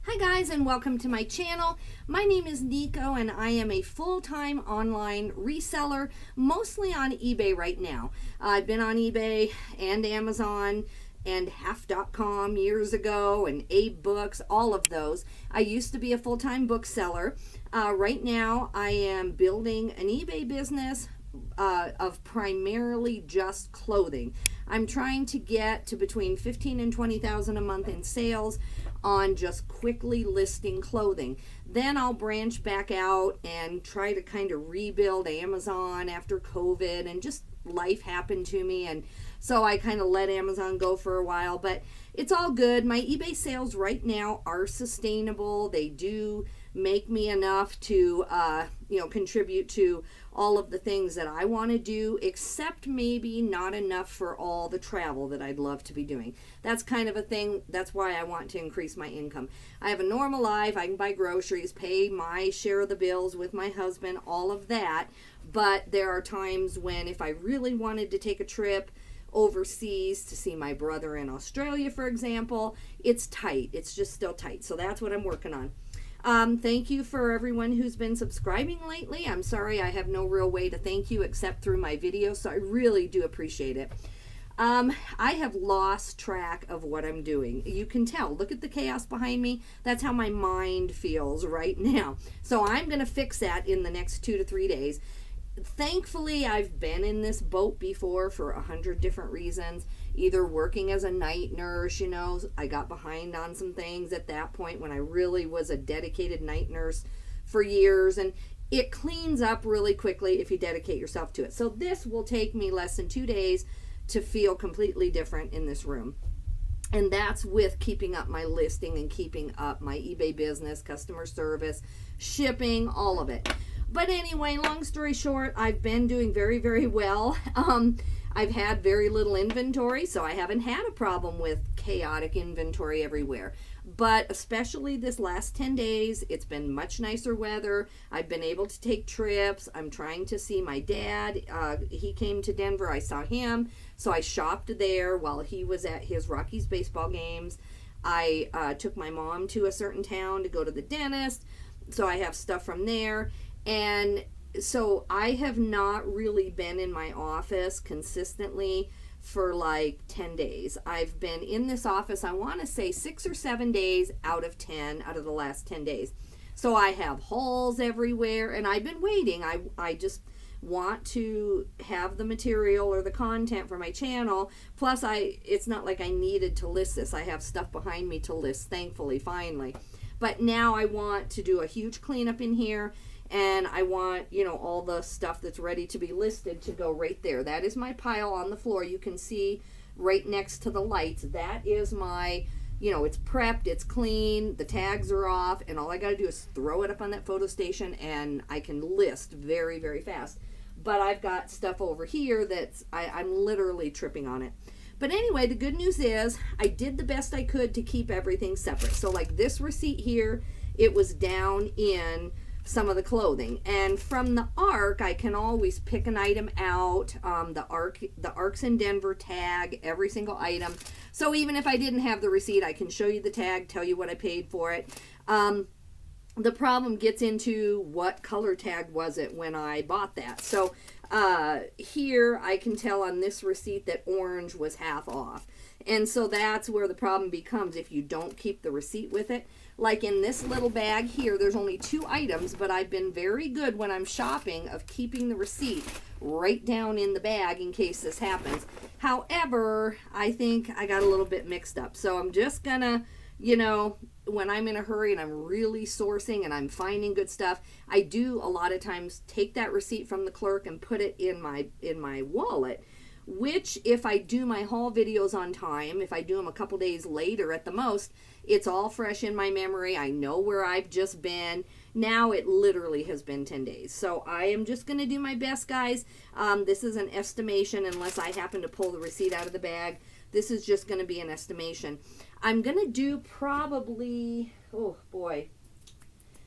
Hi guys, and welcome to my channel. My name is Nico and I am a full-time online reseller, mostly on eBay right now. I've been on eBay and Amazon and half.com years ago and Abe Books, all of those. I used to be a full-time bookseller. Right now I am building an eBay business of primarily just clothing. I'm trying to get to between 15 and 20,000 a month in sales on just quickly listing clothing. Then I'll branch back out and try to kind of rebuild Amazon after COVID, and just life happened to me, and so I kind of let Amazon go for a while, but it's all good. My eBay sales right now are sustainable. They do make me enough to contribute to all of the things that I want to do, except maybe not enough for all the travel that I'd love to be doing. That's kind of a thing. That's why I want to increase my income. I have a normal life. I can buy groceries, pay my share of the bills with my husband, all of that. But there are times when if I really wanted to take a trip overseas to see my brother in Australia, for example, it's tight. It's just still tight. So that's what I'm working on. Thank you for everyone who's been subscribing lately. I'm sorry I have no real way to thank you except through my videos, so I really do appreciate it. I have lost track of what I'm doing. You can tell. Look at the chaos behind me. That's how my mind feels right now. So I'm going to fix that in the next 2 to 3 days. Thankfully, I've been in this boat before for 100 different reasons. Either working as a night nurse, I got behind on some things at that point when I really was a dedicated night nurse for years, and it cleans up really quickly if you dedicate yourself to it. So this will take me less than 2 days to feel completely different in this room. And that's with keeping up my listing and keeping up my eBay business, customer service, shipping, all of it. But anyway, long story short, I've been doing very, very well. I've had very little inventory, so I haven't had a problem with chaotic inventory everywhere. But especially this last 10 days, it's been much nicer weather. I've been able to take trips. I'm trying to see my dad. He came to Denver. I saw him. So I shopped there while he was at his Rockies baseball games. I took my mom to a certain town to go to the dentist. So I have stuff from there. And so I have not really been in my office consistently for like 10 days. I've been in this office, I want to say 6 or 7 days out of 10 out of the last 10 days. So I have hauls everywhere, and I've been waiting. I just want to have the material or the content for my channel. Plus, it's not like I needed to list this. I have stuff behind me to list, thankfully, finally. But now I want to do a huge cleanup in here. And I want, all the stuff that's ready to be listed to go right there. That is my pile on the floor. You can see right next to the lights. That is my, it's prepped, it's clean, the tags are off, and all I got to do is throw it up on that photo station and I can list very, very fast. But I've got stuff over here that's, I'm literally tripping on it. But anyway, the good news is I did the best I could to keep everything separate. So like this receipt here, it was down in some of the clothing, and from the ARC I can always pick an item out. The ARC's in Denver tag every single item, so even if I didn't have the receipt, I can show you the tag, tell you what I paid for it. The problem gets into what color tag was it when I bought that. So here I can tell on this receipt that orange was half off, and so that's where the problem becomes if you don't keep the receipt with it. Like in this little bag here, there's only 2 items, but I've been very good when I'm shopping of keeping the receipt right down in the bag in case this happens. However, I think I got a little bit mixed up. So I'm just gonna, when I'm in a hurry and I'm really sourcing and I'm finding good stuff, I do a lot of times take that receipt from the clerk and put it in my wallet. Which, if I do my haul videos on time, if I do them a couple days later at the most, it's all fresh in my memory. I know where I've just been. Now it literally has been 10 days. So I am just going to do my best, guys. This is an estimation unless I happen to pull the receipt out of the bag. This is just going to be an estimation. I'm going to do probably, oh boy,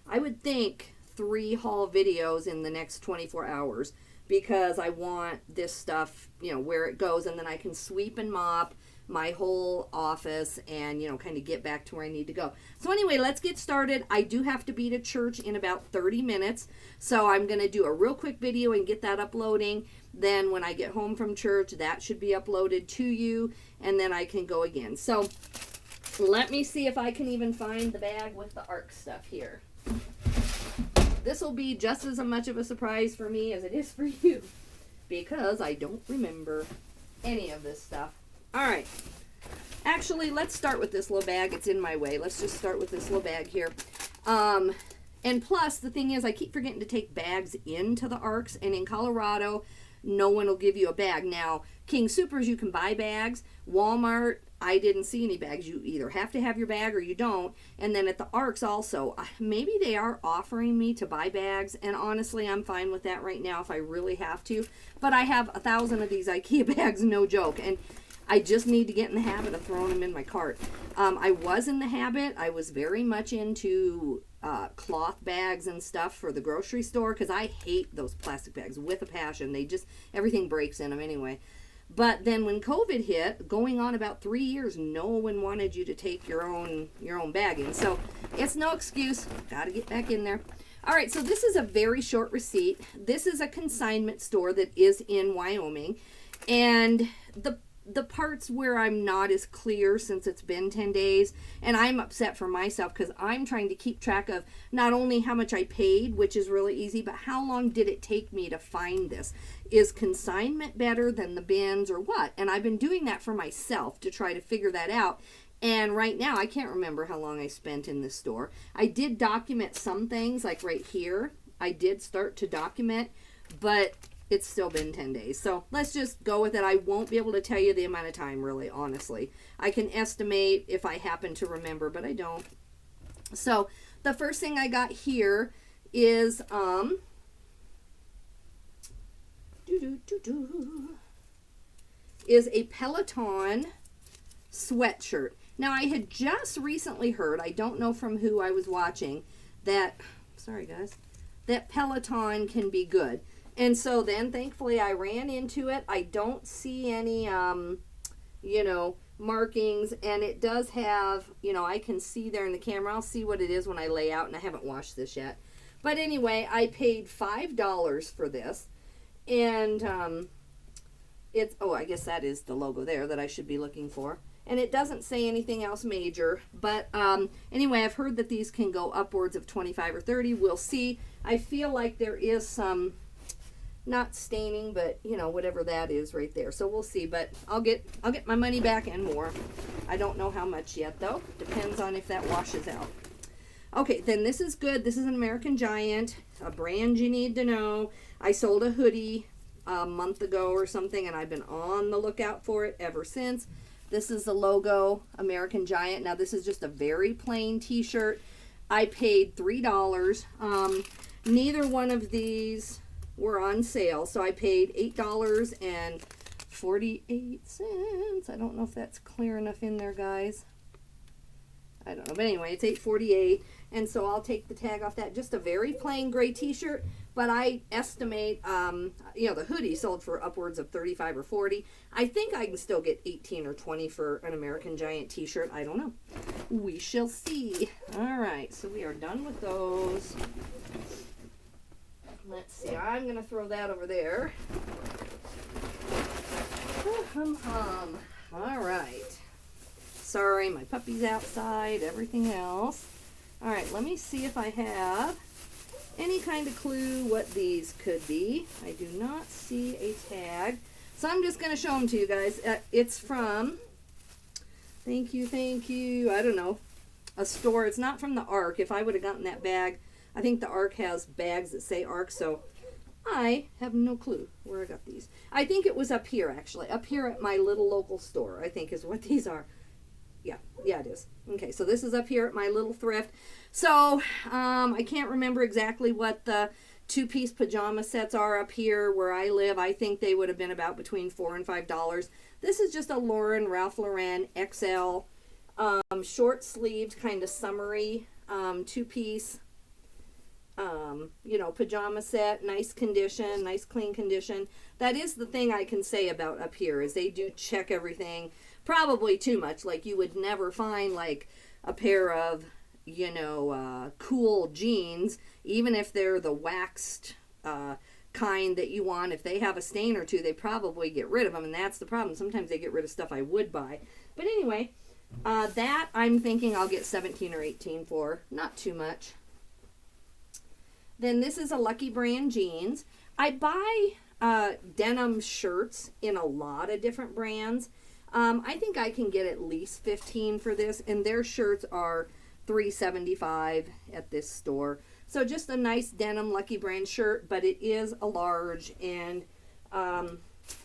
I would think 3 haul videos in the next 24 hours. Because I want this stuff, where it goes, and then I can sweep and mop my whole office and, kind of get back to where I need to go. So anyway, let's get started. I do have to be to church in about 30 minutes. So I'm going to do a real quick video and get that uploading. Then when I get home from church, that should be uploaded to you, and then I can go again. So let me see if I can even find the bag with the ARC stuff here. This will be just as much of a surprise for me as it is for you, because I don't remember any of this stuff. All right. Actually, let's start with this little bag. It's in my way. Let's just start with this little bag here. And plus, the thing is, I keep forgetting to take bags into the ARCs, and in Colorado, no one will give you a bag. Now, King Soopers, you can buy bags. Walmart, I didn't see any bags. You either have to have your bag or you don't. And then at the ARCs also, maybe they are offering me to buy bags, and honestly, I'm fine with that right now if I really have to. But I have 1,000 of these IKEA bags, no joke, and I just need to get in the habit of throwing them in my cart. I was in the habit. I was very much into cloth bags and stuff for the grocery store, because I hate those plastic bags with a passion. Everything breaks in them anyway. But then when COVID hit, going on about 3 years, no one wanted you to take your own bagging. So it's no excuse. Got to get back in there. All right, so this is a very short receipt. This is a consignment store that is in Wyoming. And the parts where I'm not as clear, since it's been 10 days, and I'm upset for myself because I'm trying to keep track of not only how much I paid, which is really easy, but how long did it take me to find this? Is consignment better than the bins or what? And I've been doing that for myself to try to figure that out. And right now, I can't remember how long I spent in this store. I did document some things, like right here. I did start to document, but it's still been 10 days. So let's just go with it. I won't be able to tell you the amount of time, really, honestly. I can estimate if I happen to remember, but I don't. So the first thing I got here is a Peloton sweatshirt. Now, I had just recently heard, I don't know from who I was watching, that, sorry guys, that Peloton can be good. And so then, thankfully, I ran into it. I don't see any, markings. And it does have, I can see there in the camera. I'll see what it is when I lay out, and I haven't washed this yet. But anyway, I paid $5 for this. And I guess that is the logo there that I should be looking for. And it doesn't say anything else major. But anyway, I've heard that these can go upwards of 25 or 30. We'll see. I feel like there is some, not staining, but whatever that is right there. So we'll see, but I'll get my money back and more. I don't know how much yet though. Depends on if that washes out. Okay, then this is good. This is an American Giant, a brand you need to know. I sold a hoodie a month ago or something, and I've been on the lookout for it ever since. This is the logo, American Giant. Now this is just a very plain t-shirt. I paid $3. Neither one of these were on sale, so I paid $8.48. I don't know if that's clear enough in there, guys. I don't know, but anyway, it's $8.48, and so I'll take the tag off that. Just a very plain gray t-shirt, but I estimate, the hoodie sold for upwards of 35 or 40. I think I can still get 18 or 20 for an American Giant t-shirt. I don't know. We shall see. All right, so we are done with those. Let's see, I'm going to throw that over there. All right. Sorry, my puppy's outside, everything else. All right, let me see if I have any kind of clue what these could be. I do not see a tag. So I'm just going to show them to you guys. It's from, thank you, I don't know, a store. It's not from the ARC. If I would have gotten that bag, I think the ARC has bags that say ARC, so I have no clue where I got these. I think it was up here, actually. Up here at my little local store, I think is what these are. Yeah, it is. Okay, so this is up here at my little thrift. So, I can't remember exactly what the two-piece pajama sets are up here where I live. I think they would have been about between $4 and $5. This is just a Ralph Lauren XL, short-sleeved, kind of summery, two-piece, pajama set, nice condition, nice clean condition. That is the thing I can say about up here, is they do check everything probably too much. Like you would never find like a pair of, you know, Kuhl jeans, even if they're the waxed kind that you want. If they have a stain or two, they probably get rid of them, and that's the problem. Sometimes they get rid of stuff I would buy. But anyway, that I'm thinking I'll get 17 or 18 for. Not too much. Then this is a Lucky Brand jeans. I buy denim shirts in a lot of different brands. I think I can get at least 15 for this, and their shirts are $3.75 at this store. So just a nice denim Lucky Brand shirt, but it is a large, and I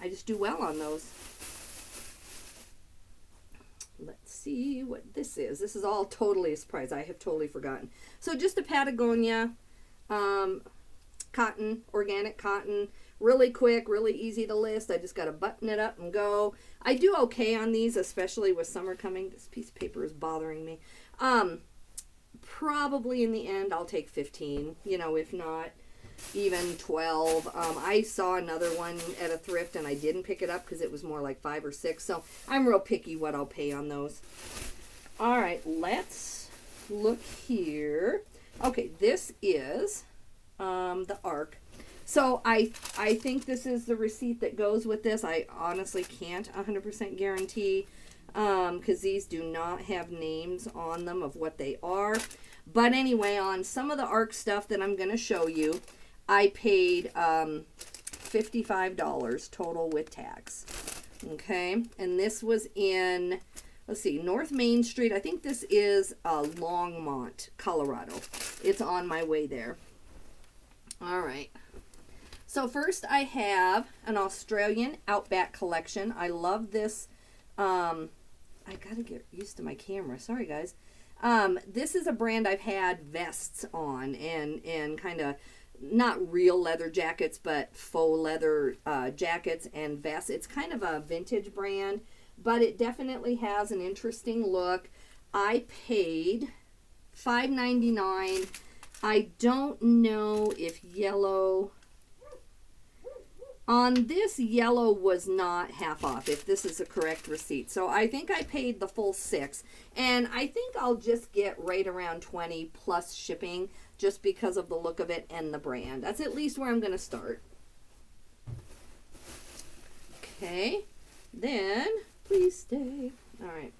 just do well on those. Let's see what this is. This is all totally a surprise. I have totally forgotten. So just a Patagonia cotton, organic cotton. Really quick, really easy to list. I just got to button it up and go. I do okay on these, especially with summer coming. This piece of paper is bothering me. Probably in the end, I'll take 15, you know, if not even 12. I saw another one at a thrift and I didn't pick it up because it was more like 5 or 6. So I'm real picky what I'll pay on those. All right, let's look here. Okay, this is the ARC. So I think this is the receipt that goes with this. I honestly can't 100% guarantee because these do not have names on them of what they are. But anyway, on some of the ARC stuff that I'm going to show you, I paid $55 total with tax. Okay, and this was in, let's see, North Main Street. I think this is Longmont, Colorado. It's on my way there. All right. So first I have an Australian Outback collection. I love this. I got to get used to my camera. Sorry, guys. This is a brand I've had vests on and kind of not real leather jackets, but faux leather jackets and vests. It's kind of a vintage brand, but it definitely has an interesting look. I paid $5.99. I don't know if yellow... On this, yellow was not half off, if this is a correct receipt. So I think I paid the full $6. And I think I'll just get right around 20 plus shipping just because of the look of it and the brand. That's at least where I'm going to start. Okay. Then, please stay. All right.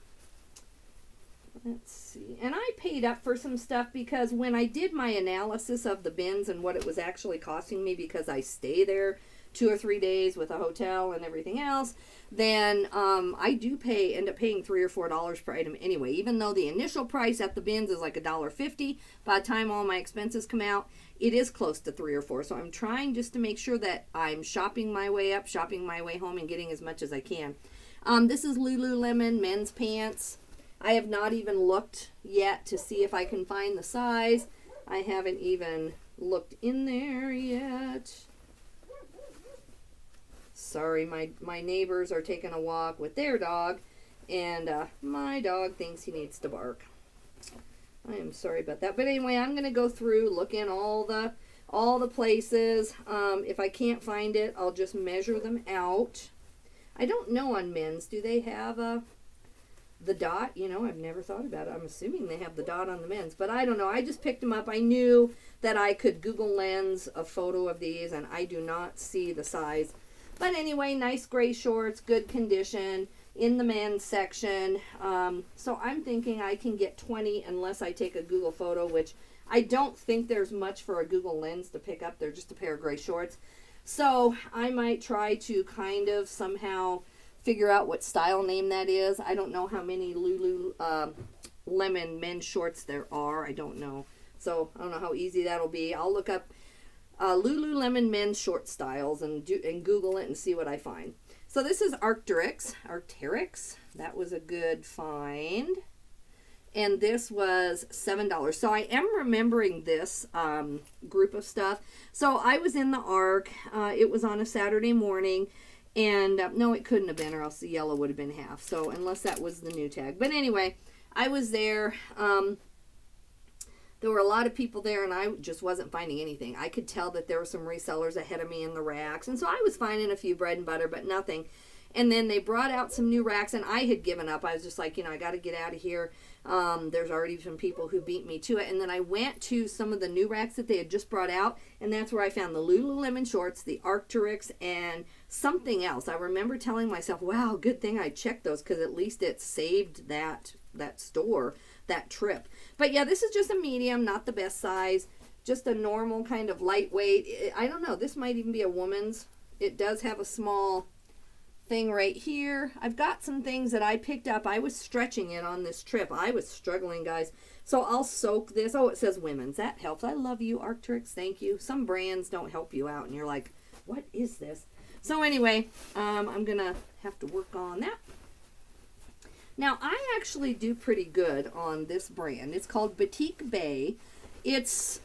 Let's see. And I paid up for some stuff because when I did my analysis of the bins and what it was actually costing me because I stay there 2 or 3 days with a hotel and everything else, then I do end up paying $3 or $4 per item anyway. Even though the initial price at the bins is like $1.50, by the time all my expenses come out, it is close to $3 or $4. So I'm trying just to make sure that I'm shopping my way up, shopping my way home, and getting as much as I can. This is Lululemon men's pants. I have not even looked yet to see if I can find the size. I haven't even looked in there yet. Sorry, my neighbors are taking a walk with their dog, and my dog thinks he needs to bark. I am sorry about that. But anyway, I'm going to go through, look in all the places. If I can't find it, I'll just measure them out. I don't know on men's. Do they have the dot? You know, I've never thought about it. I'm assuming they have the dot on the men's, but I don't know. I just picked them up. I knew that I could Google Lens a photo of these, and I do not see the size. But anyway, nice gray shorts, good condition, in the men's section. So I'm thinking I can get 20 unless I take a Google photo, which I don't think there's much for a Google Lens to pick up. They're just a pair of gray shorts. So I might try to kind of somehow figure out what style name that is. I don't know how many Lululemon men's shorts there are. I don't know. So I don't know how easy that'll be. I'll look up Lululemon men's short styles and Google it and see what I find. So this is Arc'teryx. That was a good find. And this was $7. So I am remembering this group of stuff. So I was in the Arc. It was on a Saturday morning. And no, it couldn't have been, or else the yellow would have been half. So unless that was the new tag. But anyway, I was there. There were a lot of people there, and I just wasn't finding anything. I could tell that there were some resellers ahead of me in the racks. And so I was finding a few bread and butter, but nothing. And then they brought out some new racks, and I had given up. I was just like, I got to get out of here. There's already some people who beat me to it. And then I went to some of the new racks that they had just brought out, and that's where I found the Lululemon shorts, the Arc'teryx, and something else. I remember telling myself, wow, good thing I checked those, because at least it saved that store, that trip. But yeah, this is just a medium, not the best size, just a normal kind of lightweight. I don't know, this might even be a woman's. It does have a small thing right here. I've got some things that I picked up. I was stretching it on this trip. I was struggling, guys. So I'll soak this. Oh, it says women's. That helps. I love you, Arc'teryx. Thank you. Some brands don't help you out, and you're like, what is this? So anyway, I'm going to have to work on that. Now, I actually do pretty good on this brand. It's called Batik Bay. It's,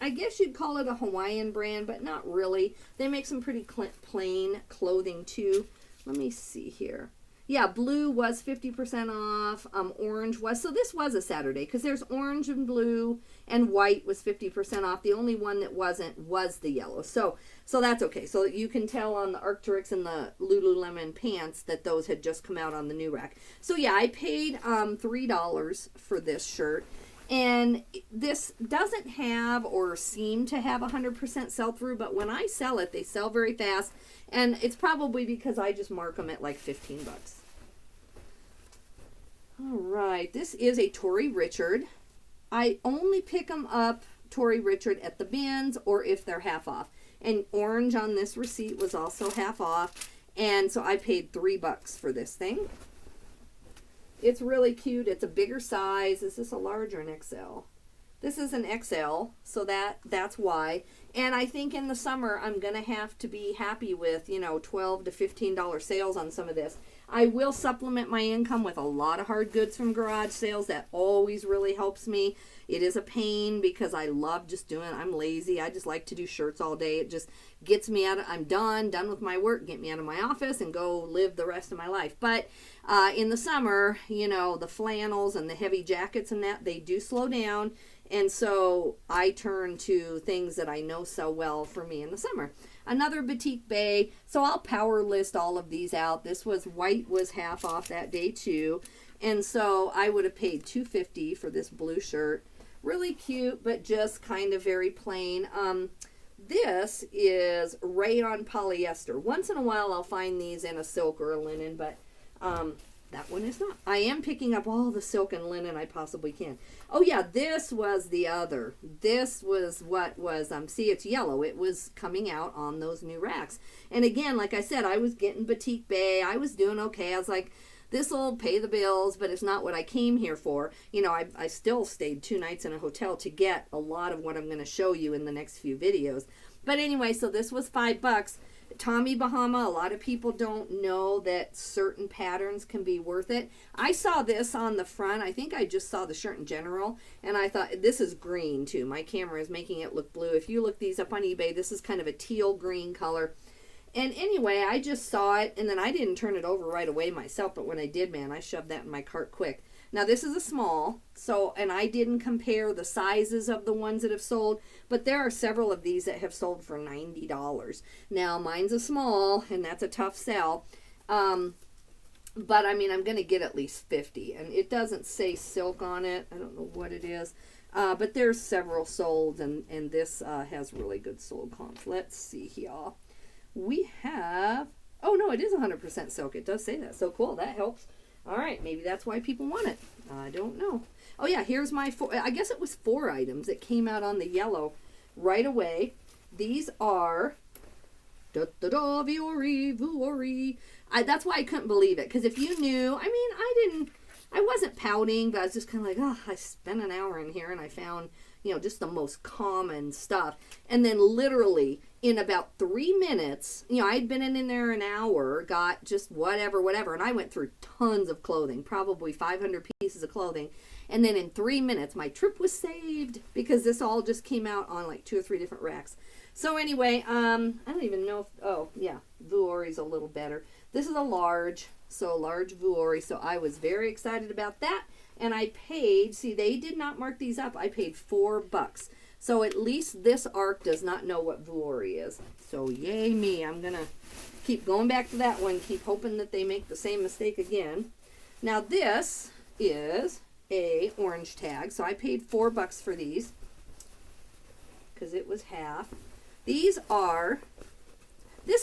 I guess you'd call it a Hawaiian brand, but not really. They make some pretty plain clothing too. Let me see here. Yeah, blue was 50% off. Orange was. So this was a Saturday, because there's orange and blue, and white was 50% off. The only one that wasn't was the yellow. So that's okay. So you can tell on the Arc'teryx and the Lululemon pants that those had just come out on the new rack. So yeah, I paid $3 for this shirt. And this doesn't have or seem to have 100% sell-through, but when I sell it, they sell very fast. And it's probably because I just mark them at like 15 bucks. All right, this is a Tory Richard. I only pick them up, Tory Richard, at the bins or if they're half off. And orange on this receipt was also half off. And so I paid $3 for this thing. It's really cute. It's a bigger size. Is this a large or an XL? This is an XL, so that's why. And I think in the summer, I'm going to have to be happy with, $12 to $15 sales on some of this. I will supplement my income with a lot of hard goods from garage sales. That always really helps me. It is a pain because I love just doing, I'm lazy. I just like to do shirts all day. It just gets me out of, I'm done with my work, get me out of my office and go live the rest of my life. But in the summer, the flannels and the heavy jackets and that, they do slow down. And so I turn to things that I know sell well for me in the summer. Another Batik Bay. So I'll power list all of these out. This was white was half off that day too. And so I would have paid $2.50 for this blue shirt. Really cute, but just kind of very plain. This is rayon polyester. Once in a while I'll find these in a silk or a linen, but that one is not. I am picking up all the silk and linen I possibly can. Oh yeah, this was the other. This was what was, see, it's yellow. It was coming out on those new racks. And again, like I said, I was getting Batik Bay. I was doing okay. I was like, this will pay the bills, but it's not what I came here for. I still stayed 2 nights in a hotel to get a lot of what I'm going to show you in the next few videos. But anyway, so this was $5. Tommy Bahama, a lot of people don't know that certain patterns can be worth it. I saw this on the front. I think I just saw the shirt in general, and I thought, this is green too. My camera is making it look blue. If you look these up on eBay, this is kind of a teal green color. And anyway, I just saw it, and then I didn't turn it over right away myself, but when I did, man, I shoved that in my cart quick. Now, this is a small, and I didn't compare the sizes of the ones that have sold, but there are several of these that have sold for $90. Now, mine's a small, and that's a tough sell, but, I mean, I'm going to get at least 50, and it doesn't say silk on it. I don't know what it is, but there's several sold, and this has really good sold comps. Let's see here. We have, oh no, it is 100% silk. It does say that. So cool. That helps. All right. Maybe that's why people want it. I don't know. Oh yeah. Here's my I guess it was 4 items that came out on the yellow right away. These are Vuori. That's why I couldn't believe it. Because if you knew, I wasn't pouting, but I was just kind of like, I spent an hour in here and I found, just the most common stuff. And then literally in about 3 minutes, I'd been in there an hour, got just whatever. And I went through tons of clothing, probably 500 pieces of clothing. And then in 3 minutes, my trip was saved because this all just came out on like 2 or 3 different racks. So anyway, I don't even know if, oh yeah, Vuori's a little better. This is a large, so large Vuori. So I was very excited about that. And I paid, see, they did not mark these up. I paid $4. So at least this ARC does not know what Vuori is. So yay me. I'm going to keep going back to that one, keep hoping that they make the same mistake again. Now this is a orange tag, so I paid $4 for these because it was half. This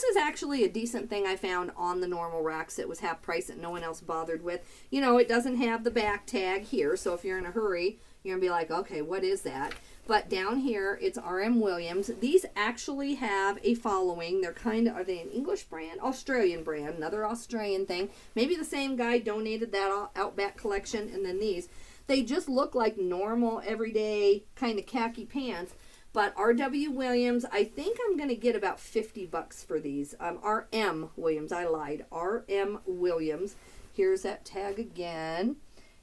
is actually a decent thing I found on the normal racks. It was half price that no one else bothered with. You know, it doesn't have the back tag here, so if you're in a hurry, you're going to be like, okay, what is that? But down here, it's R.M. Williams. These actually have a following. They're are they an English brand? Australian brand, another Australian thing. Maybe the same guy donated that Outback collection, and then these. They just look like normal, everyday kind of khaki pants. But R.W. Williams, I think I'm going to get about $50 for these. R.M. Williams, I lied. R.M. Williams. Here's that tag again.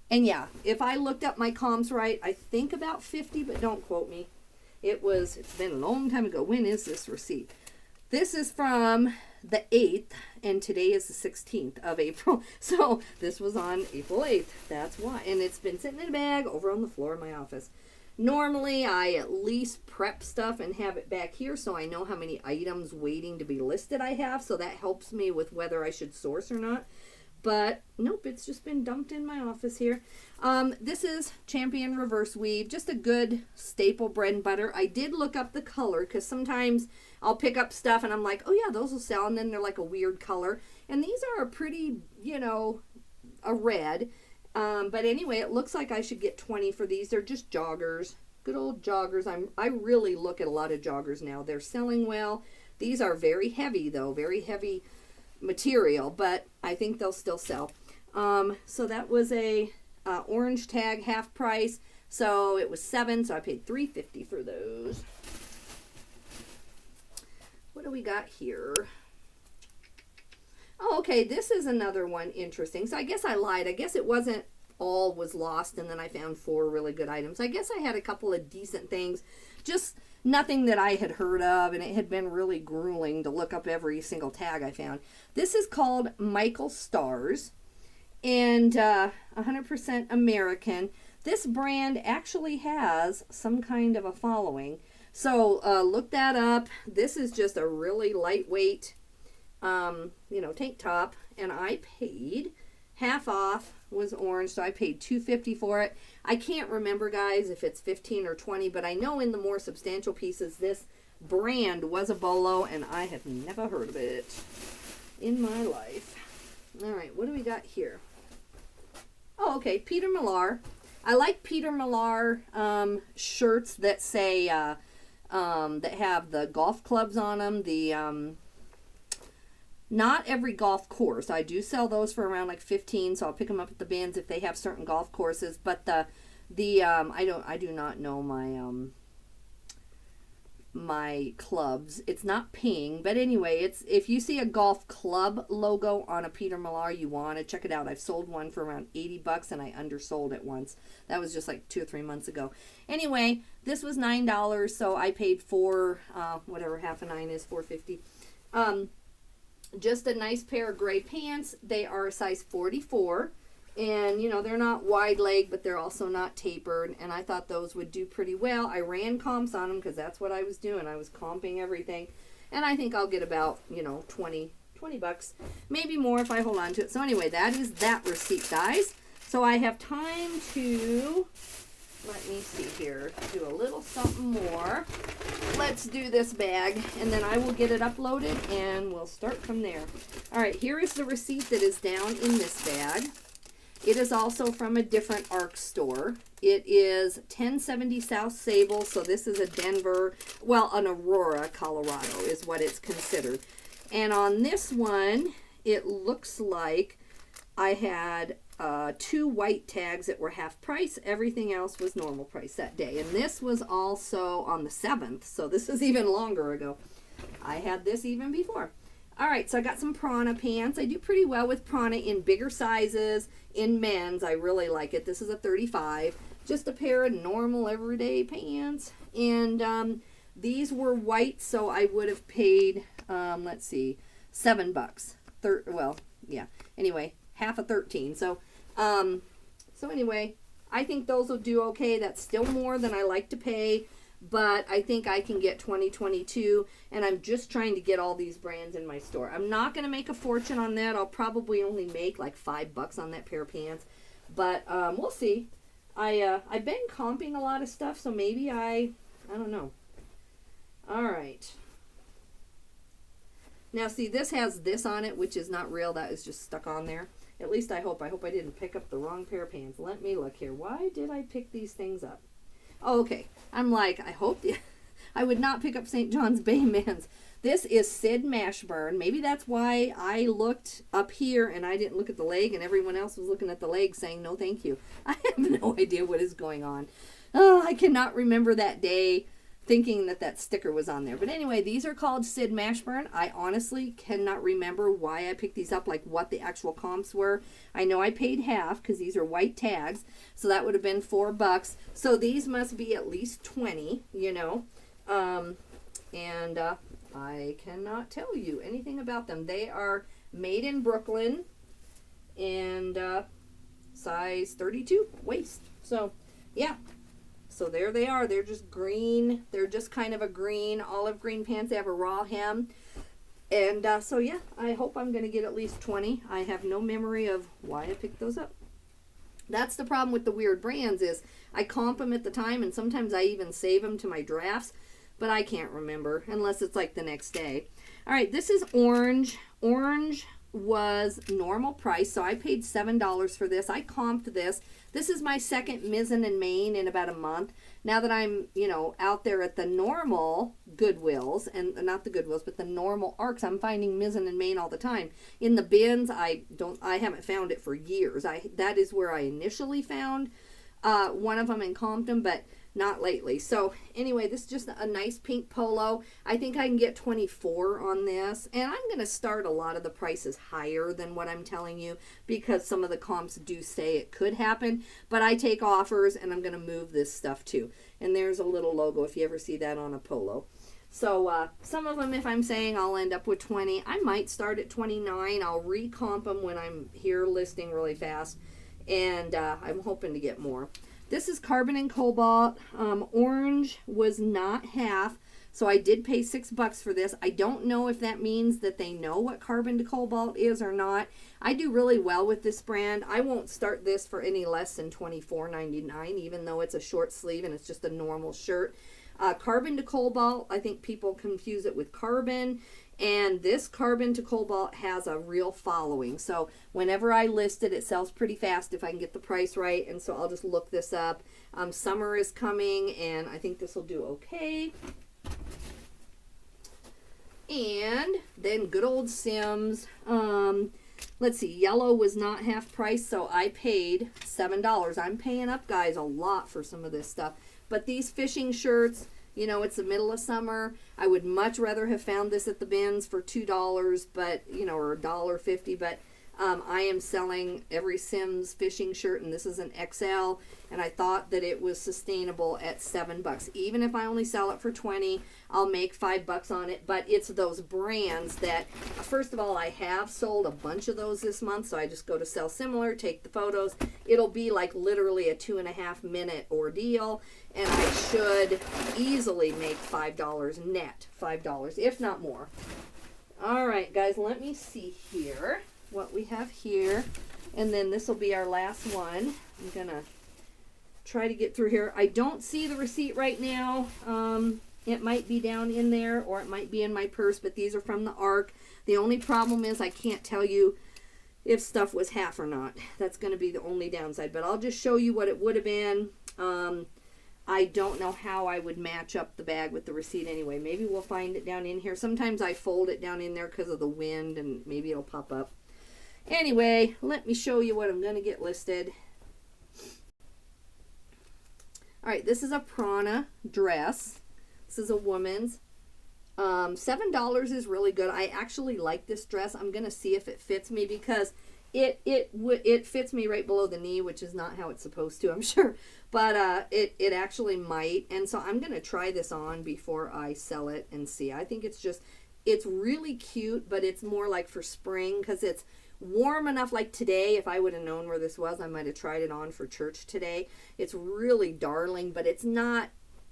And yeah, if I looked up my comms right, I think about 50, but don't quote me. It's been a long time ago. When is this receipt? This is from the 8th, and today is the 16th of April. So this was on April 8th. That's why. And it's been sitting in a bag over on the floor of my office. Normally, I at least prep stuff and have it back here so I know how many items waiting to be listed I have. So that helps me with whether I should source or not. But nope, it's just been dumped in my office here. This is Champion Reverse Weave, just a good staple bread and butter. I did look up the color because sometimes I'll pick up stuff and I'm like, oh yeah, those will sell. And then they're like a weird color. And these are a pretty, a red. But anyway, it looks like I should get 20 for these. They're just joggers, good old joggers. I really look at a lot of joggers now. They're selling well. These are very heavy though, very heavy material, but I think they'll still sell. So that was a orange tag, half price. So it was $7, so I paid $3.50 for those. What do we got here? Oh, okay, this is another one interesting. So I guess I lied. I guess it wasn't all was lost, and then I found 4 really good items. I guess I had a couple of decent things, just nothing that I had heard of, and it had been really grueling to look up every single tag I found. This is called Michael Stars, and 100% American. This brand actually has some kind of a following. So look that up. This is just a really lightweight tank top, and I paid half off, was orange, so I paid $2.50 for it. I can't remember, guys, if it's 15 or 20, but I know in the more substantial pieces this brand was a bolo, and I have never heard of it in my life. All right, what do we got here? Oh, okay, Peter Millar. I like Peter Millar shirts that say that have the golf clubs on them. Not every golf course. I do sell those for around like 15, so I'll pick them up at the bins if they have certain golf courses. But I do not know my clubs. It's not Ping, but anyway, it's if you see a golf club logo on a Peter Millar, you want to check it out. I've sold one for around $80 and I undersold it once. That was just like 2 or 3 months ago. Anyway, this was $9, so I paid whatever half a 9 is, $4.50. Just a nice pair of gray pants. They are a size 44. And, they're not wide leg, but they're also not tapered. And I thought those would do pretty well. I ran comps on them because that's what I was doing. I was comping everything. And I think I'll get about, $20, maybe more if I hold on to it. So anyway, that is that receipt, guys. So I have time to, let me see here, do a little something more. Let's do this bag, and then I will get it uploaded, and we'll start from there. All right, here is the receipt that is down in this bag. It is also from a different ARC store. It is 1070 South Sable, so this is a an Aurora, Colorado is what it's considered. And on this one, it looks like I had 2 white tags that were half price. Everything else was normal price that day. And this was also on the 7th, so this is even longer ago. I had this even before. All right, so I got some Prana pants. I do pretty well with Prana in bigger sizes. In men's, I really like it. This is a 35. Just a pair of normal everyday pants. And these were white, so I would have paid, let's see, $7. Anyway, half of 13. So anyway, I think those will do okay. That's still more than I like to pay. but I think I can get 2022, and I'm just trying to get all these brands in my store. I'm not going to make a fortune on that. I'll probably only make like $5 on that pair of pants, but we'll see. I've been comping a lot of stuff, so maybe I don't know. All right. Now see, this has this on it, which is not real. That is just stuck on there. At least I hope. I hope I didn't pick up the wrong pair of pants. Let me look here. Why did I pick these things up? Oh, okay. I'm like, I hope I would not pick up St. John's Bay Men's. This is Sid Mashburn. Maybe that's why I looked up here and I didn't look at the leg, and everyone else was looking at the leg saying no thank you. I have no idea what is going on. Oh, I cannot remember that day thinking that that sticker was on there. But anyway, these are called Sid Mashburn. I honestly cannot remember why I picked these up, like what the actual comps were. I know I paid half because these are white tags, so that would have been $4. So these must be at least 20, you know. I cannot tell you anything about them. They are made in Brooklyn and size 32 waist. So yeah. So there they are. They're just green. They're just kind of a green, olive green pants. They have a raw hem. And so, yeah, I hope I'm going to get at least 20. I have no memory of why I picked those up. That's the problem with the weird brands is I comp them at the time, and sometimes I even save them to my drafts, but I can't remember unless it's like the next day. All right, this is orange. Orange was normal price, so I paid $7 for this. I comped this. This is my second Mizzen and Main in about a month. Now that I'm, you know, out there at the normal Goodwills, and not the Goodwills, but the normal Arcs, I'm finding Mizzen and Main all the time. In the bins, I haven't found it for years. That is where I initially found one of them and comped them, but not lately. So anyway, this is just a nice pink polo. I think I can get 24 on this, and I'm going to start a lot of the prices higher than what I'm telling you because some of the comps do say it could happen, but I take offers and I'm going to move this stuff too. And there's a little logo if you ever see that on a polo. So some of them, if I'm saying I'll end up with 20, I might start at 29. I'll recomp them when I'm here listing really fast, and I'm hoping to get more. This is Carbon and Cobalt. Orange was not half, so I did pay $6 for this. I don't know if that means that they know what Carbon to Cobalt is or not. I do really well with this brand. I won't start this for any less than $24.99, even though it's a short sleeve and it's just a normal shirt. Carbon to Cobalt, I think people confuse it with Carbon. And this Carbon to Cobalt has a real following. So whenever I list it, it sells pretty fast if I can get the price right. And so I'll just look this up. Summer is coming, and I think this will do okay. And then good old Sims. Let's see, yellow was not half price, so I paid $7. I'm paying up, guys, a lot for some of this stuff. But these fishing shirts, you know, it's the middle of summer. I would much rather have found this at the bins for $2, but, you know, or $1.50. But I am selling every Sims fishing shirt, and this is an XL, and I thought that it was sustainable at $7. Even if I only sell it for 20, I'll make $5 on it. But it's those brands that, first of all, I have sold a bunch of those this month, so I just go to Sell Similar, take the photos. It'll be like literally a 2.5 minute ordeal, and I should easily make $5 net, $5, if not more. All right, guys, let me see here what we have here, and then this will be our last one. I'm gonna try to get through here. I don't see the receipt right now. It might be down in there, or it might be in my purse, but these are from the ARC. The only problem is I can't tell you if stuff was half or not. That's going to be the only downside, but I'll just show you what it would have been. I don't know how I would match up the bag with the receipt anyway. Maybe we'll find it down in here. Sometimes I fold it down in there because of the wind, and maybe it'll pop up. Anyway, let me show you what I'm going to get listed. All right, this is a Prana dress. This is a woman's. $7 is really good. I actually like this dress. I'm going to see if it fits me because it fits me right below the knee, which is not how it's supposed to, I'm sure. But it actually might. And so I'm going to try this on before I sell it and see. I think it's really cute, but it's more like for spring because it's warm enough. Like today, if I would have known where this was, I might have tried it on for church today. It's really darling, but it's not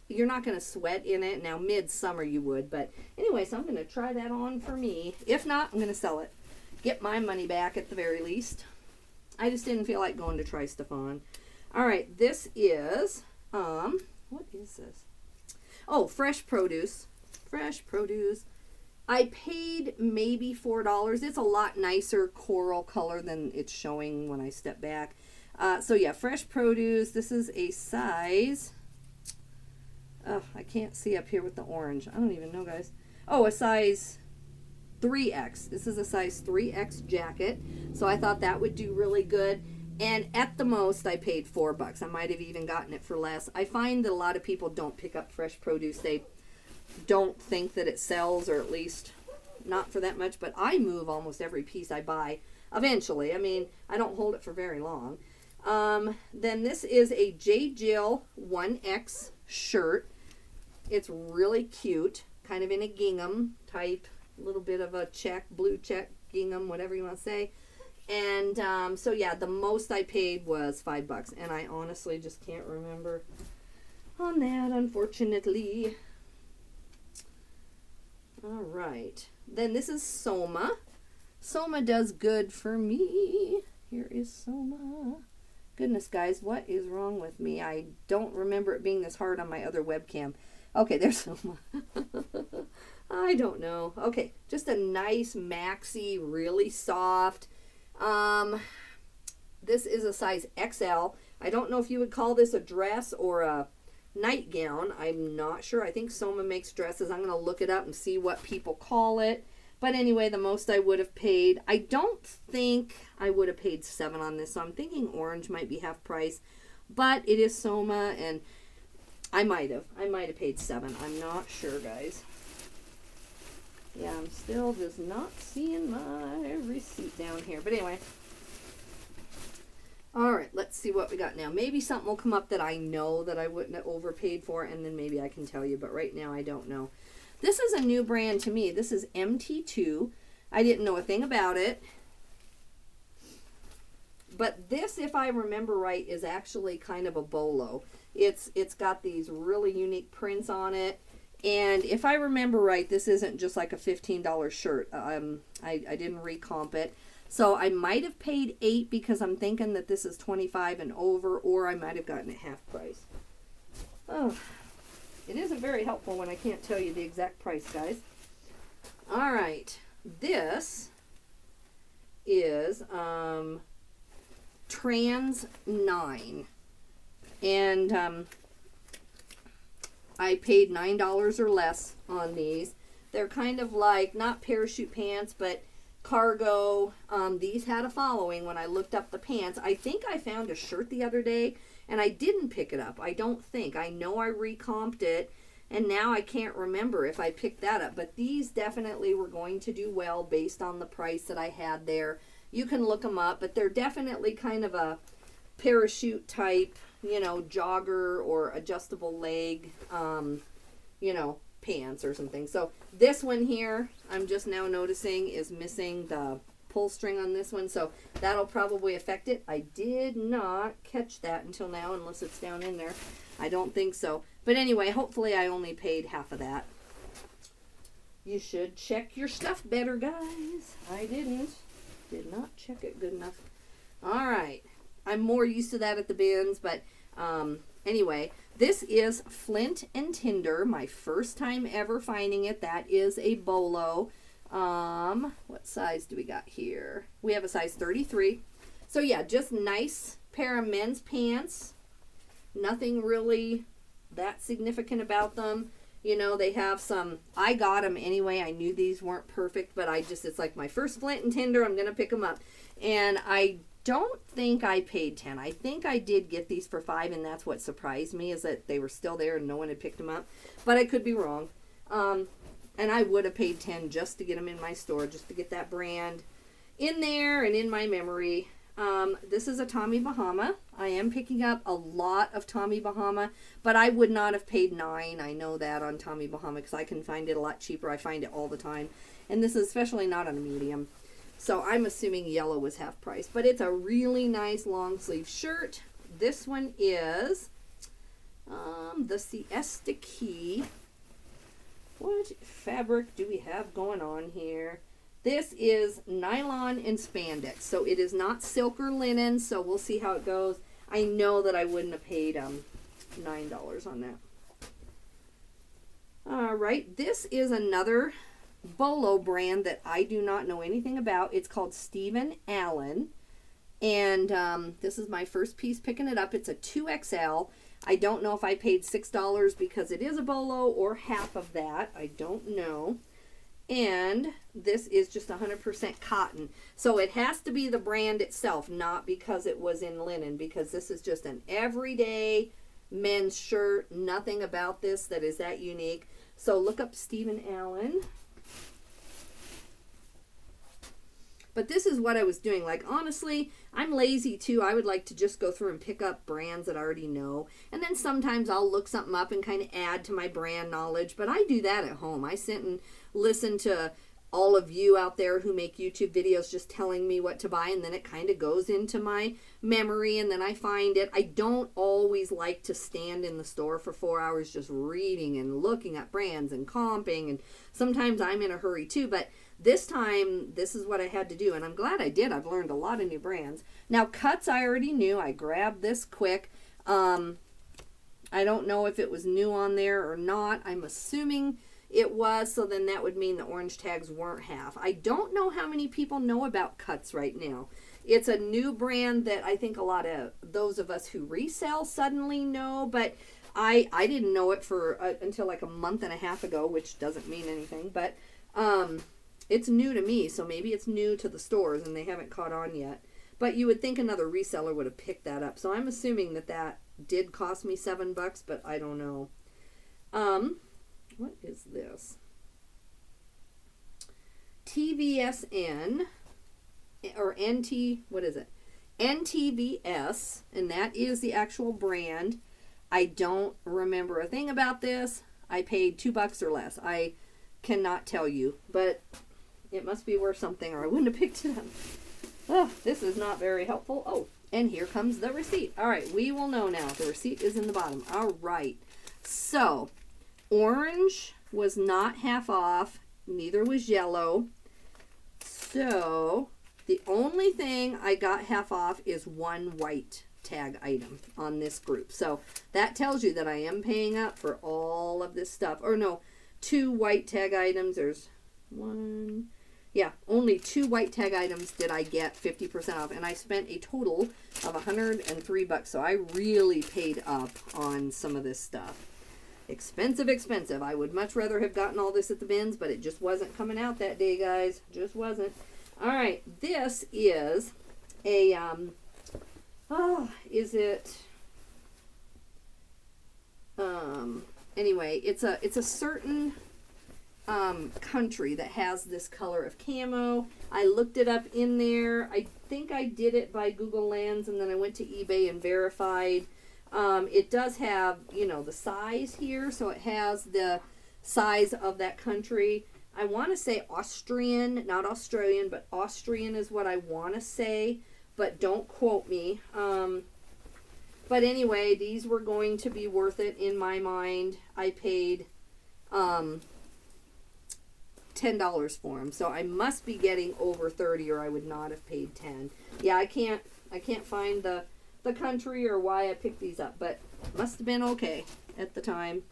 you're not going to sweat in it. Now, midsummer you would, but anyway, so I'm going to try that on for me. If not, I'm going to sell it. Get my money back at the very least. I just didn't feel like going to try stuff on. All right, this is, what is this? Oh, fresh produce. Fresh produce. I paid maybe $4. It's a lot nicer coral color than it's showing when I step back. So yeah, fresh produce. This is a size, oh, I can't see up here with the orange. I don't even know, guys. Oh, a size 3X. This is a size 3X jacket. So I thought that would do really good. And at the most, I paid $4. I might have even gotten it for less. I find that a lot of people don't pick up fresh produce. They don't think that it sells, or at least not for that much. But I move almost every piece I buy eventually. I mean, I don't hold it for very long. Then this is a J. Jill 1X shirt. It's really cute, kind of in a gingham type, a little bit of a check, blue check, gingham, whatever you want to say. And so yeah, the most I paid was $5, and I honestly just can't remember on that, unfortunately. All right, then this is Soma. Soma does good for me. Here is Soma. Goodness, guys, what is wrong with me? I don't remember it being this hard on my other webcam. Okay, there's Soma. I don't know. Okay, just a nice maxi, really soft. This is a size XL. I don't know if you would call this a dress or a nightgown. I'm not sure. I think Soma makes dresses. I'm going to look it up and see what people call it. But anyway, the most I would have paid, I don't think I would have paid $7 on this. So I'm thinking orange might be half price. But it is Soma, and I might have paid $7. I'm not sure, guys. Yeah, I'm still just not seeing my receipt down here. But anyway. All right, let's see what we got now. Maybe something will come up that I know that I wouldn't have overpaid for, and then maybe I can tell you. But right now, I don't know. This is a new brand to me. This is MT2. I didn't know a thing about it. But this, if I remember right, is actually kind of a bolo. It's got these really unique prints on it. And if I remember right, this isn't just like a $15 shirt. I didn't recomp it. So I might have paid $8 because I'm thinking that this is 25 and over, or I might have gotten it half price. Oh, it isn't very helpful when I can't tell you the exact price, guys. All right, this is Trans 9. And I paid $9 or less on these. They're kind of like, not parachute pants, but cargo. These had a following when I looked up the pants. I think I found a shirt the other day, and I didn't pick it up. I don't think. I know I recomped it, and now I can't remember if I picked that up. But these definitely were going to do well based on the price that I had there. You can look them up, but they're definitely kind of a parachute type, you know, jogger or adjustable leg, you know, pants or something. So this one here, I'm just now noticing, is missing the pull string on this one, so that'll probably affect it. I did not catch that until now, unless it's down in there. I don't think so. But anyway, hopefully I only paid half of that. You should check your stuff better, guys. I didn't. Did not check it good enough. All right. I'm more used to that at the bins, but anyway, this is Flint and Tinder. My first time ever finding it. That is a bolo. What size do we got here? We have a size 33. So yeah, just nice pair of men's pants. Nothing really that significant about them. You know, they have some, I got them anyway. I knew these weren't perfect, but it's like my first Flint and Tinder. I'm going to pick them up. And I don't think I paid 10. I think I did get these for 5, and that's what surprised me, is that they were still there and no one had picked them up. But I could be wrong. And I would have paid 10 just to get them in my store, just to get that brand in there and in my memory. This is a Tommy Bahama. I am picking up a lot of Tommy Bahama, but I would not have paid $9. I know that on Tommy Bahama because I can find it a lot cheaper. I find it all the time. And this is especially not on a medium. So I'm assuming yellow was half price. But it's a really nice long sleeve shirt. This one is the Siesta Key. What fabric do we have going on here? This is nylon and spandex, so it is not silk or linen, so we'll see how it goes. I know that I wouldn't have paid $9 on that. All right, this is another Bolo brand that I do not know anything about. It's called Stephen Allen, and this is my first piece picking it up. It's a 2XL. I don't know if I paid $6 because it is a Bolo or half of that. I don't know. And this is just 100% cotton. So it has to be the brand itself, not because it was in linen, because this is just an everyday men's shirt. Nothing about this that is that unique. So look up Stephen Allen. But this is what I was doing. Like, honestly, I'm lazy too. I would like to just go through and pick up brands that I already know. And then sometimes I'll look something up and kind of add to my brand knowledge. But I do that at home. I sit and listen to all of you out there who make YouTube videos just telling me what to buy. And then it kind of goes into my memory and then I find it. I don't always like to stand in the store for 4 hours just reading and looking at brands and comping. And sometimes I'm in a hurry too. But this time, this is what I had to do, and I'm glad I did. I've learned a lot of new brands. Now, cuts I already knew. I grabbed this quick. I don't know if it was new on there or not. I'm assuming it was, so then that would mean the orange tags weren't half. I don't know how many people know about cuts right now. It's a new brand that I think a lot of those of us who resell suddenly know, but I didn't know it for until like a month and a half ago, which doesn't mean anything, but it's new to me, so maybe it's new to the stores and they haven't caught on yet. But you would think another reseller would have picked that up. So I'm assuming that that did cost me $7, but I don't know. What is this? TVSN, or NT, what is it? NTVS, and that is the actual brand. I don't remember a thing about this. I paid $2 or less. I cannot tell you, but it must be worth something or I wouldn't have picked it up. Oh, this is not very helpful. Oh, and here comes the receipt. All right, we will know now. The receipt is in the bottom. All right. So, orange was not half off. Neither was yellow. So, the only thing I got half off is one white tag item on this group. So, that tells you that I am paying up for all of this stuff. Or no, 2 white tag items. There's one. Yeah, only 2 white tag items did I get 50% off, and I spent a total of $103. So I really paid up on some of this stuff. Expensive, expensive. I would much rather have gotten all this at the bins, but it just wasn't coming out that day, guys. Just wasn't. All right, this is a anyway, it's a certain country that has this color of camo. I looked it up in there. I think I did it by Google Lens, and then I went to eBay and verified. It does have, you know, the size here, so it has the size of that country. I want to say Austrian, not Australian, but Austrian is what I want to say, but don't quote me. But anyway, these were going to be worth it in my mind. I paid $10 for them, so I must be getting over 30, or I would not have paid 10. Yeah, I can't find the country or why I picked these up, but must have been okay at the time.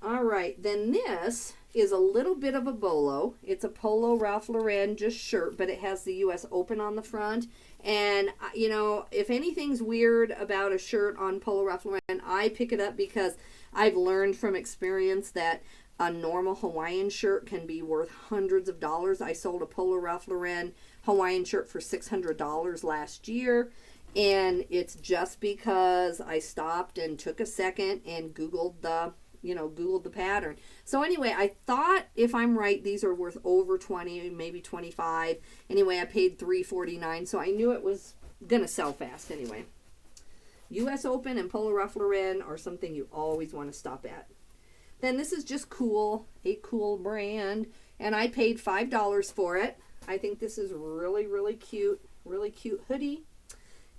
All right, then this is a little bit of a bolo. It's a polo Ralph Lauren just shirt, but it has the US Open on the front. And you know, if anything's weird about a shirt on polo Ralph Lauren, I pick it up because I've learned from experience that a normal Hawaiian shirt can be worth hundreds of dollars. I sold a polo Ralph Lauren Hawaiian shirt for $600 last year, and it's just because I stopped and took a second and Googled the pattern. So anyway, I thought, if I'm right, these are worth over 20, maybe 25. Anyway, I paid $3.49, so I knew it was gonna sell fast anyway. US Open and polo Ralph Lauren are something you always want to stop at. Then this is just Kuhl, a Kuhl brand, and I paid $5 for it. I think this is really, really cute hoodie.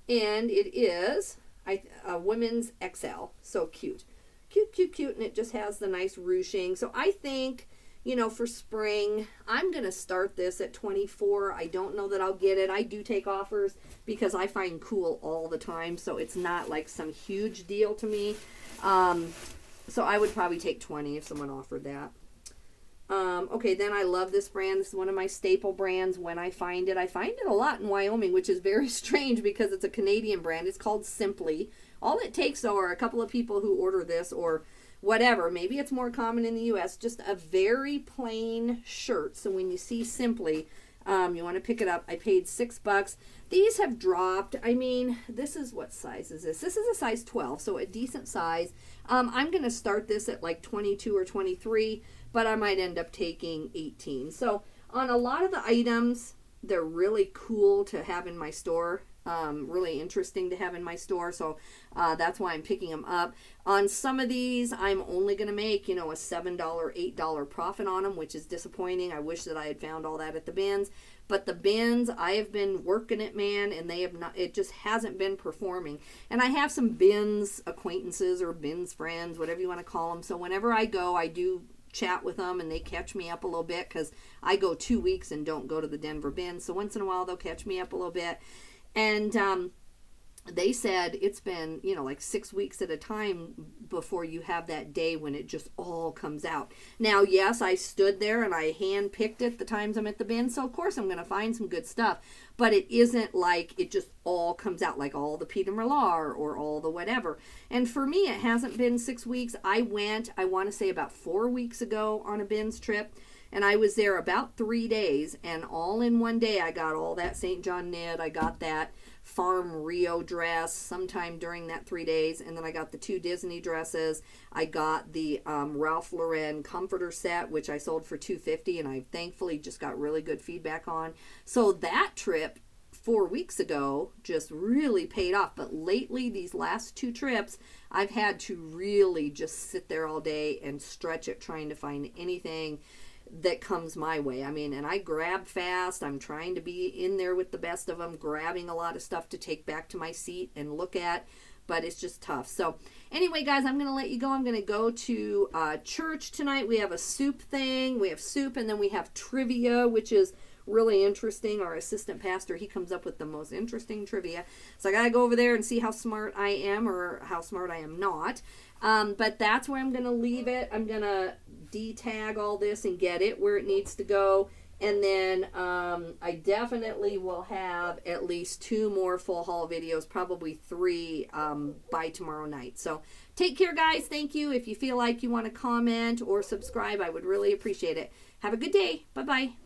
And it is a women's XL. So cute. Cute, cute, cute. And it just has the nice ruching. So I think, you know, for spring, I'm going to start this at 24. I don't know that I'll get it. I do take offers because I find Kuhl all the time. So it's not like some huge deal to me. So I would probably take 20 if someone offered that. Okay, then I love this brand. This is one of my staple brands when I find it. I find it a lot in Wyoming, which is very strange because it's a Canadian brand. It's called Simply. All it takes, though, are a couple of people who order this or whatever. Maybe it's more common in the U.S. Just a very plain shirt. So when you see Simply, you want to pick it up. I paid $6. These have dropped. I mean, this is, what size is this? This is a size 12, so a decent size. I'm going to start this at like 22 or 23, but I might end up taking 18. So on a lot of the items, they're really cool to have in my store. Really interesting to have in my store, so that's why I'm picking them up. On some of these, I'm only going to make, you know, a $7, $8 profit on them, which is disappointing. I wish that I had found all that at the bins. But the bins, I have been working it, man, and they have not, it just hasn't been performing. And I have some bins acquaintances or bins friends, whatever you want to call them. So whenever I go, I do chat with them and they catch me up a little bit because I go 2 weeks and don't go to the Denver bins. So once in a while, they'll catch me up a little bit. And they said it's been, you know, like 6 weeks at a time before you have that day when it just all comes out. Now, yes, I stood there and I hand-picked it the times I'm at the bin, so of course I'm going to find some good stuff. But it isn't like it just all comes out, like all the Peter Millar or all the whatever. And for me, it hasn't been 6 weeks. I went, I want to say about 4 weeks ago on a bins trip. And I was there about 3 days, and all in one day, I got all that St. John knit. I got that Farm Rio dress sometime during that 3 days, and then I got the 2 Disney dresses. I got the Ralph Lauren comforter set, which I sold for $250, and I thankfully just got really good feedback on. So that trip 4 weeks ago just really paid off. But lately, these last 2 trips, I've had to really just sit there all day and stretch it, trying to find anything that comes my way. I mean, and I grab fast. I'm trying to be in there with the best of them, grabbing a lot of stuff to take back to my seat and look at, but it's just tough. So anyway, guys, I'm going to let you go. I'm going to go to church tonight. We have a soup thing. We have soup, and then we have trivia, which is really interesting. Our assistant pastor, he comes up with the most interesting trivia. So I got to go over there and see how smart I am or how smart I am not. But that's where I'm going to leave it. I'm going to detag all this and get it where it needs to go. And then I definitely will have at least 2 more full haul videos, probably 3 by tomorrow night. So take care, guys. Thank you. If you feel like you want to comment or subscribe, I would really appreciate it. Have a good day. Bye-bye.